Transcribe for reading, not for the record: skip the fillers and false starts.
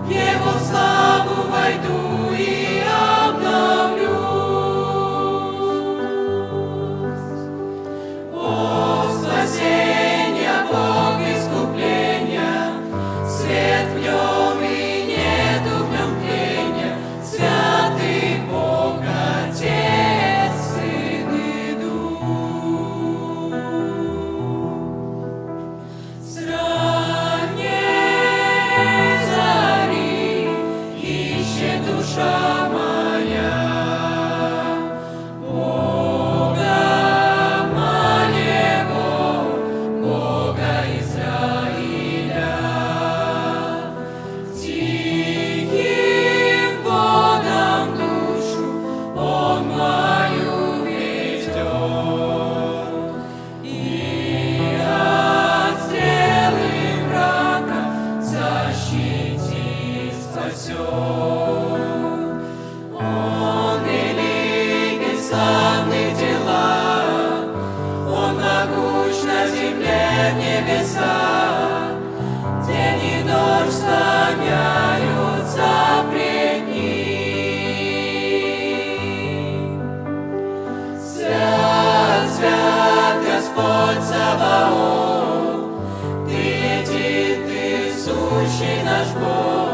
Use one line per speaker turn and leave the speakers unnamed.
в Его славу войду и обновлюсь. Бог спасения, Бог искупления, свет в нем и нету в нем тления, святый Бог, Отец, Сын и Дух. С ранней зари ищет душа моя Бога моего, Бога Израиля. К тихим водам душу Он мою ведет, и от стрелы врага защитит, спасет. Он велик и славны дела, Он могуч на земле, в небесах. День и ночь склоняются пред Ним. Свят, свят Господь Саваоф, Ты един, Ты сущий наш Бог.